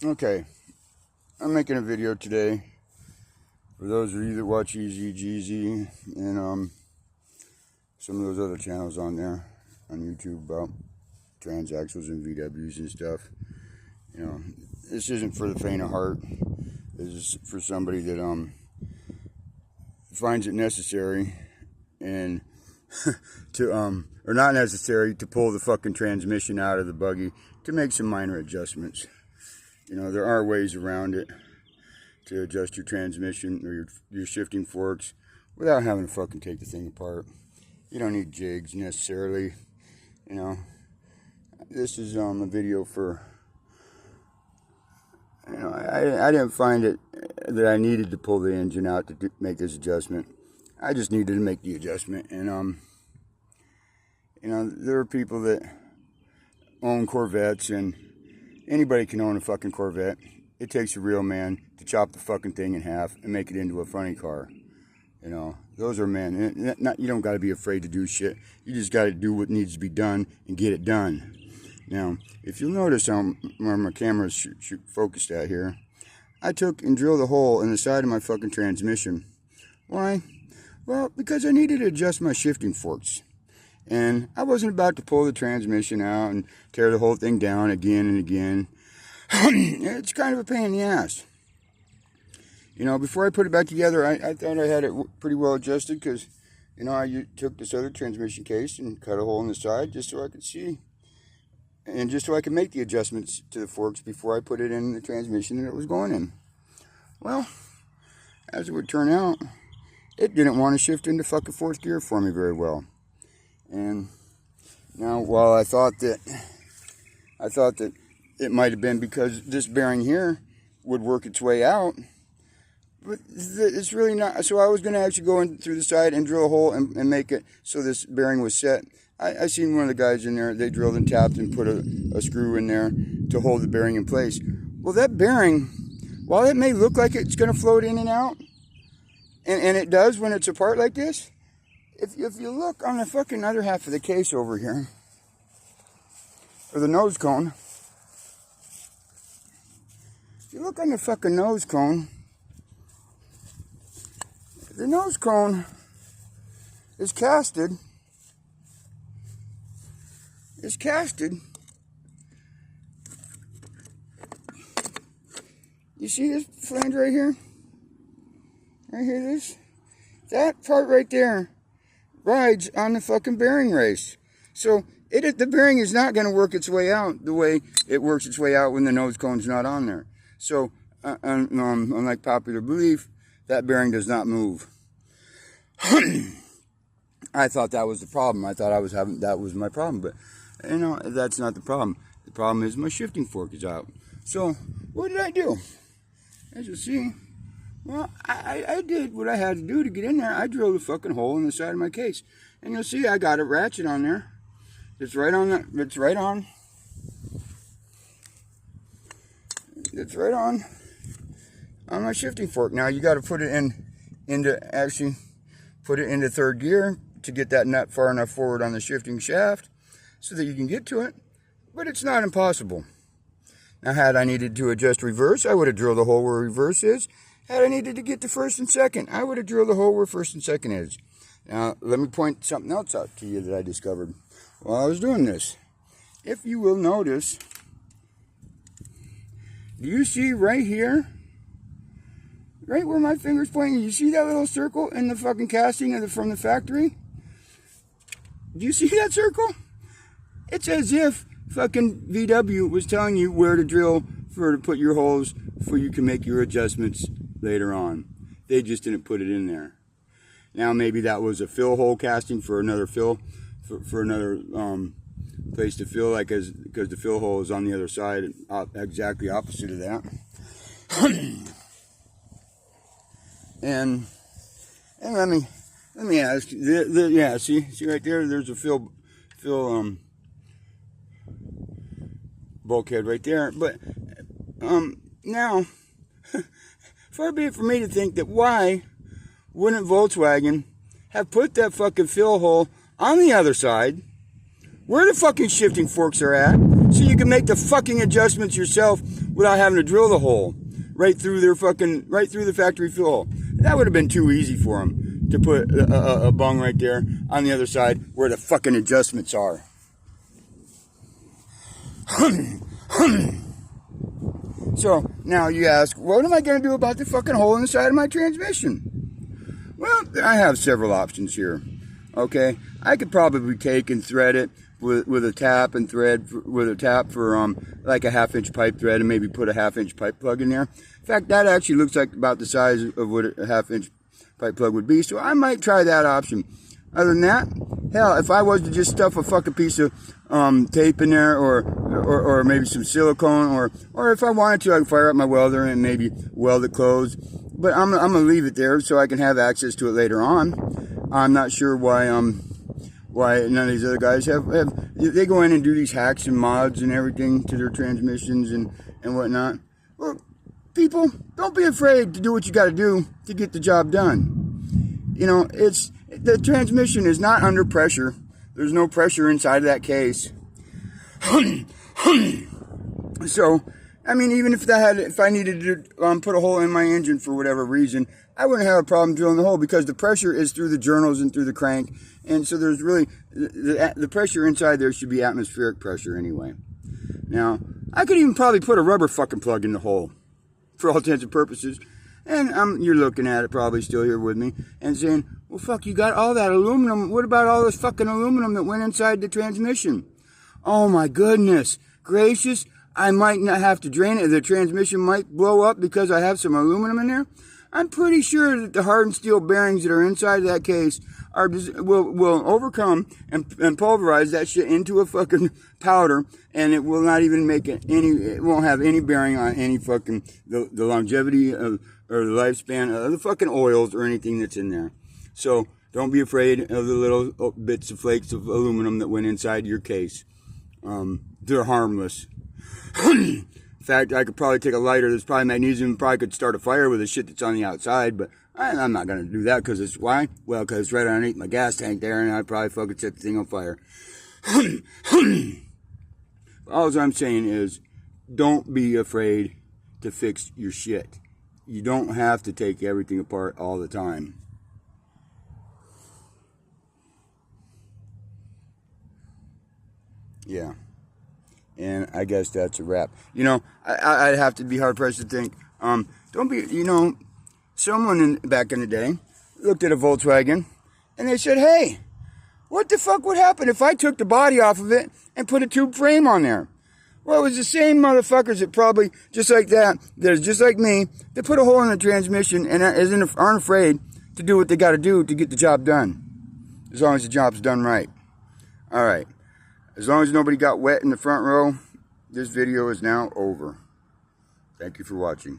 Okay, I'm making a video today for those of you that watch Easy Jeezy and some of those other channels on there on YouTube about transaxles and VWs and stuff. You know, this isn't for the faint of heart. This is for somebody that finds it necessary and to or not necessary to pull the fucking transmission out of the buggy to make some minor adjustments. You know, there are ways around it to adjust your transmission or your shifting forks without having to fucking take the thing apart. You don't need jigs necessarily. You know, this is a video for, you know, I didn't find it that I needed to pull the engine out to make this adjustment. I just needed to make the adjustment. And you know, there are people that own Corvettes, and anybody can own a fucking Corvette. It takes a real man to chop the fucking thing in half and make it into a funny car. You know, those are men. You don't got to be afraid to do shit. You just got to do what needs to be done and get it done. Now, if you'll notice where my camera's focused at here, I took and drilled a hole in the side of my fucking transmission. Why? Well, because I needed to adjust my shifting forks. And I wasn't about to pull the transmission out and tear the whole thing down again and again. It's kind of a pain in the ass. You know, before I put it back together, I thought I had it pretty well adjusted because, you know, I took this other transmission case and cut a hole in the side just so I could see. And just so I could make the adjustments to the forks before I put it in the transmission that it was going in. Well, as it would turn out, it didn't want to shift into fucking fourth gear for me very well. And now, while I thought that it might have been because this bearing here would work its way out, but it's really not. So I was going to actually go in through the side and drill a hole and make it so this bearing was set. I seen one of the guys in there, they drilled and tapped and put a screw in there to hold the bearing in place. Well, that bearing, while it may look like it's going to float in and out, and it does when it's apart like this, if you look on the fucking other half of the case over here, or the nose cone, if you look on the fucking nose cone, the nose cone is casted. It's casted. You see this flange right here? Right here, this? That part right there rides on the fucking bearing race. So the bearing is not going to work its way out the way it works its way out when the nose cone's not on there. So, unlike popular belief, that bearing does not move. I thought that was the problem. I thought that was my problem, but you know, that's not the problem. The problem is my shifting fork is out. So, what did I do? As you'll see, well, I did what I had to do to get in there. I drilled a fucking hole in the side of my case. And you'll see I got a ratchet on there. It's right on. It's right on my shifting fork. Now you got to put it into third gear to get that nut far enough forward on the shifting shaft so that you can get to it. But it's not impossible. Now, had I needed to adjust reverse, I would have drilled a hole where reverse is. Had I needed to get to first and second, I would have drilled a hole where first and second is. Now, let me point something else out to you that I discovered while I was doing this. If you will notice, do you see right here, right where my finger's pointing, you see that little circle in the fucking casting from the factory? Do you see that circle? It's as if fucking VW was telling you where to drill to put your holes so you can make your adjustments later on. They just didn't put it in there. Now maybe that was a fill hole casting for another fill, for another place to fill, because the fill hole is on the other side, exactly opposite of that. and let me ask, yeah, see right there, there's a fill bulkhead right there. But now, far be it for me to think that why wouldn't Volkswagen have put that fucking fill hole on the other side where the fucking shifting forks are at, so you can make the fucking adjustments yourself without having to drill the hole right through their right through the factory fuel hole. That would have been too easy for them to put a bung right there on the other side where the fucking adjustments are. So now you ask, what am I going to do about the fucking hole in the side of my transmission? Well, I have several options here. Okay, I could probably take and thread it with a tap and thread with a tap for like a 1/2-inch pipe thread, and maybe put a 1/2-inch pipe plug in there. In fact, that actually looks like about the size of what a 1/2-inch pipe plug would be, so I might try that option. Other than that, hell, if I was to just stuff a fucking piece of tape in there, or maybe some silicone, or if I wanted to, I could fire up my welder and maybe weld it closed. But I'm gonna leave it there so I can have access to it later on. I'm not sure why none of these other guys have they go in and do these hacks and mods and everything to their transmissions and whatnot. Well, people, don't be afraid to do what you got to do to get the job done. You know, the transmission is not under pressure. There's no pressure inside of that case. So, I mean, even if I needed to put a hole in my engine for whatever reason, I wouldn't have a problem drilling the hole, because the pressure is through the journals and through the crank, and so there's really the pressure inside there should be atmospheric pressure anyway. Now, I could even probably put a rubber fucking plug in the hole, for all intents and purposes. And you're looking at it probably still here with me and saying, well, fuck, you got all that aluminum. What about all this fucking aluminum that went inside the transmission? Oh my goodness gracious. I might not have to drain it. The transmission might blow up because I have some aluminum in there. I'm pretty sure that the hardened steel bearings that are inside of that case will overcome and pulverize that shit into a fucking powder, and it will not even make it won't have any bearing on any fucking, the longevity of, or the lifespan of the fucking oils or anything that's in there. So don't be afraid of the little bits of flakes of aluminum that went inside your case. They're harmless. In fact, I could probably take a lighter that's probably magnesium, probably could start a fire with the shit that's on the outside, but I'm not going to do that, because it's, why? Well, because it's right underneath my gas tank there, and I'd probably fucking set the thing on fire. All I'm saying is, don't be afraid to fix your shit. You don't have to take everything apart all the time. Yeah. And I guess that's a wrap. You know, I'd have to be hard-pressed to think, don't be, you know, someone back in the day looked at a Volkswagen and they said, hey, what the fuck would happen if I took the body off of it and put a tube frame on there? Well, it was the same motherfuckers that probably, just like that is just like me, that put a hole in the transmission and aren't afraid to do what they got to do to get the job done. As long as the job's done right. All right. As long as nobody got wet in the front row, this video is now over. Thank you for watching.